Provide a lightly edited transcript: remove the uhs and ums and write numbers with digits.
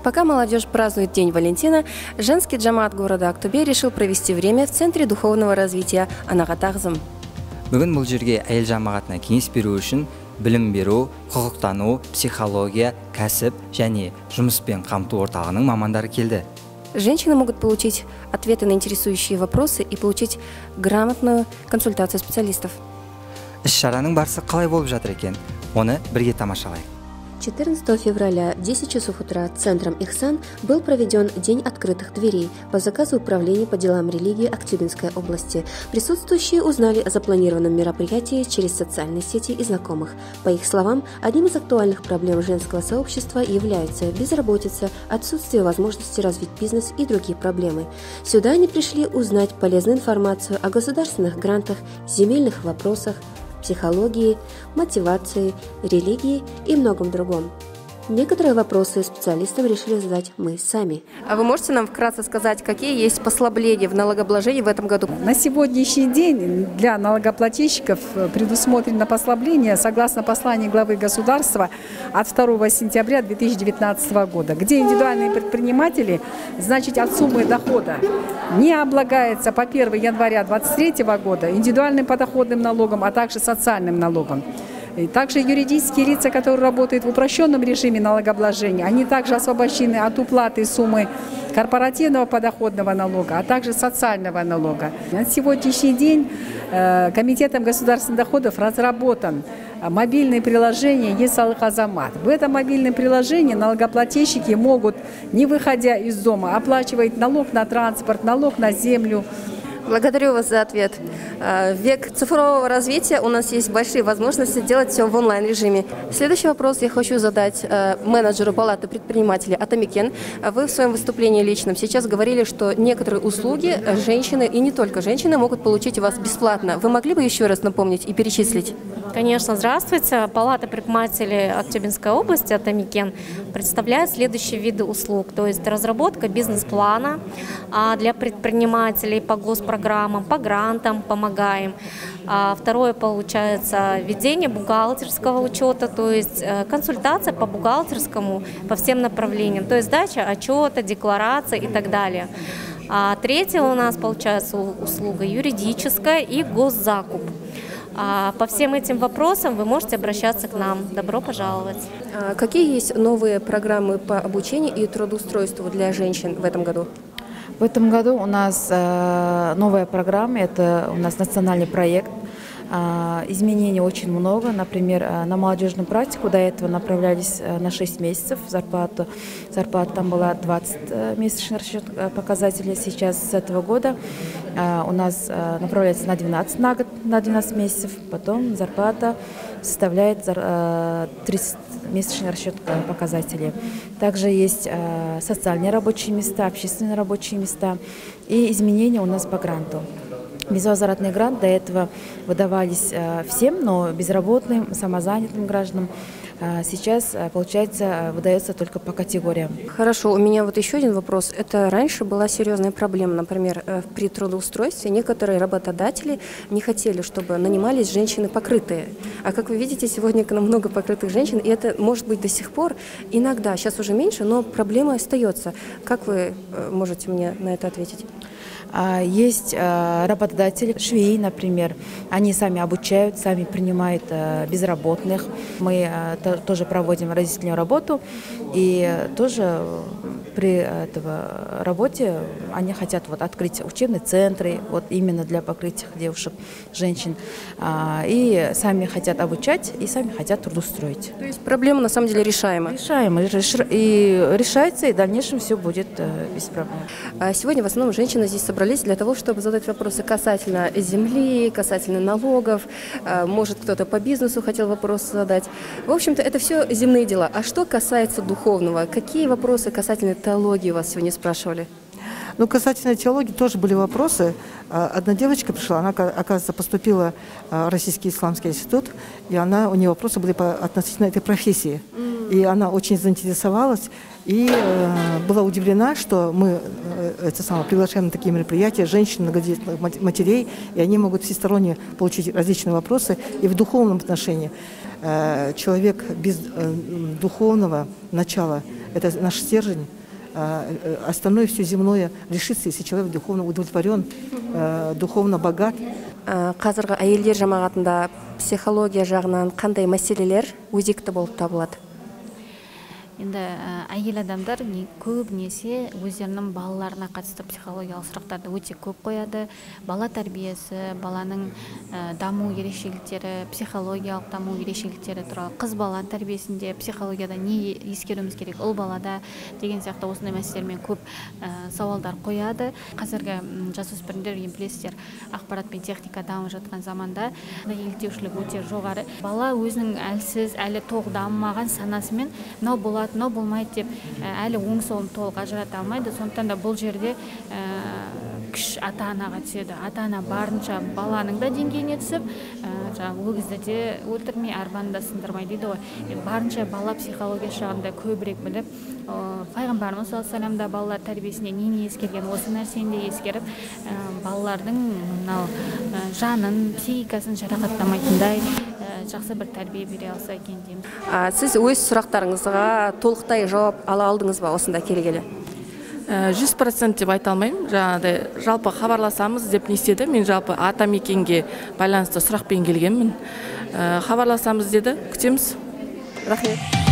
Пока молодежь празднует День Валентина, женский джамаат города Актобе решил провести время в Центре духовного развития Анагатагзым. Бүгін бұл жерге әйел жамағатына кеңес беру үшін білім беру, құқықтану, психология, кәсіп және жұмыспен қамту орталығының мамандары келді. Женщины могут получить ответы на интересующие вопросы и получить грамотную консультацию специалистов. Іс-шараның барысы қалай болып жатыр екен? Оны бірге тамашалайық. 14 февраля в 10 часов утра Центром Ихсан был проведен День открытых дверей по заказу Управления по делам религии Актюбинской области. Присутствующие узнали о запланированном мероприятии через социальные сети и знакомых. По их словам, одним из актуальных проблем женского сообщества является безработица, отсутствие возможности развить бизнес и другие проблемы. Сюда они пришли узнать полезную информацию о государственных грантах, земельных вопросах, психологии, мотивации, религии и многом другом. Некоторые вопросы специалистам решили задать мы сами. А вы можете нам вкратце сказать, какие есть послабления в налогообложении в этом году? На сегодняшний день для налогоплательщиков предусмотрено послабление согласно посланию главы государства от 2 сентября 2019 года, где индивидуальные предприниматели, значит, от суммы дохода не облагается по 1 января 2023 года индивидуальным подоходным налогом, а также социальным налогом. И также юридические лица, которые работают в упрощенном режиме налогообложения, они также освобождены от уплаты суммы корпоративного подоходного налога, а также социального налога. На сегодняшний день Комитетом государственных доходов разработан мобильное приложение «Есалых Азамат». В этом мобильном приложении налогоплательщики могут, не выходя из дома, оплачивать налог на транспорт, налог на землю. Благодарю вас за ответ. В век цифрового развития у нас есть большие возможности делать все в онлайн-режиме. Следующий вопрос я хочу задать менеджеру палаты предпринимателей Атамикен. Вы в своем выступлении личном сейчас говорили, что некоторые услуги женщины, и не только женщины, могут получить у вас бесплатно. Вы могли бы еще раз напомнить и перечислить? Конечно, здравствуйте. Палата предпринимателей Актюбинской области Атамикен представляет следующие виды услуг. То есть разработка бизнес-плана для предпринимателей по госпрограммам, по грантам помогаем. Второе, получается, ведение бухгалтерского учета, то есть консультация по бухгалтерскому, по всем направлениям, то есть сдача отчета, декларация и так далее. Третье у нас, получается, услуга юридическая и госзакуп. По всем этим вопросам вы можете обращаться к нам. Добро пожаловать. Какие есть новые программы по обучению и трудоустройству для женщин в этом году? В этом году у нас новая программа, это у нас национальный проект. Изменений очень много. Например, на молодежную практику до этого направлялись на 6 месяцев. Зарплата там была 20 месячных расчет показателей. Сейчас с этого года у нас направляется на 12 на год, на 12 месяцев. Потом зарплата составляет 30 месячный расчет показателей. Также есть социальные рабочие места, общественные рабочие места и изменения у нас по гранту. Безвозвратный грант до этого выдавались всем, но безработным, самозанятым гражданам. Сейчас, получается, выдается только по категориям. Хорошо, у меня вот еще один вопрос. Это раньше была серьезная проблема. Например, при трудоустройстве некоторые работодатели не хотели, чтобы нанимались женщины покрытые. А как вы видите, сегодня к нам много покрытых женщин, и это может быть до сих пор иногда, сейчас уже меньше, но проблема остается. Как вы можете мне на это ответить? Есть работодатели, швеи, например, они сами обучают, сами принимают безработных. Мы тоже проводим разъяснительную работу, и тоже при этой работе они хотят открыть учебные центры именно для покрытия девушек, женщин, и сами хотят обучать, и сами хотят трудоустроить. То есть проблема на самом деле решаема? Решаема, и решается, и в дальнейшем все будет без проблем. Сегодня в основном женщины здесь собрались для того, чтобы задать вопросы касательно земли, касательно налогов, может кто-то по бизнесу хотел вопрос задать. В общем-то, это все земные дела. А что касается духовного, какие вопросы касательно теологии у вас сегодня спрашивали? Ну, касательно теологии тоже были вопросы. Одна девочка пришла, она, оказывается, поступила в Российский исламский институт, и у нее вопросы были относительно этой профессии. И она очень заинтересовалась и была удивлена, что мы приглашаем на такие мероприятия женщин, многодетных матерей, и они могут всесторонне получить различные вопросы. И в духовном отношении человек без духовного начала – это наш стержень. Остальное все земное решится, если человек духовно удовлетворен, духовно богат. Қазіргі әйелдер жамағатында психология жағынан қандай мәселелер өзекті болып табылады? Енді әйел адамдар көбінесе өздерінің балаларына қатысты психологиялық сұрақтарды өте көп қояды. Бала тәрбиесі, баланың даму ерекшеліктері, психологиялық даму ерекшеліктері туралы, қыз бала тәрбиесінде психологияда не ескеруіміз керек, ұл балада деген сияқты осындай мәселелермен көп сауалдар қояды. Қазіргі жасөспірімдер, білесіздер, ақпарат пен техника дамып жатқан заманда еліктеушілік өте жоғары. Бала өзінің әлсіз, әлі толық дамымаған санасымен мынау болады, мынау болмайды деп әлі оң солын толық ажырата алмайды. Сондықтан да бұл жерде күш ата-анаға түседі. Ата-ана барынша баланың да деңгейіне түсіп, өгізді де өлтірмей, арбаны да сындырмай дейді ғой. Барынша бала психология жағында көбірек біліп, пайғамбарымыз саллаллаху да балалар тәрбиесіне не ескерген, осы нәрсені де ескеріп, балалардың жанын, психикасын жарақаттамайтындай жақсы бір тәрбие бере алса екен деймін. Сіз өз сұрақтарыңызға толықтай жауап ала алдыңыз ба осында келгелі? 100% деп айта алмаймын. Жаңағыдай жалпы хабарласамыз деп не істеді. Мен жалпы атамекенге байланысты сұрақпен келгенмін. Хабарласамыз деді, күтеміз. Рахмет.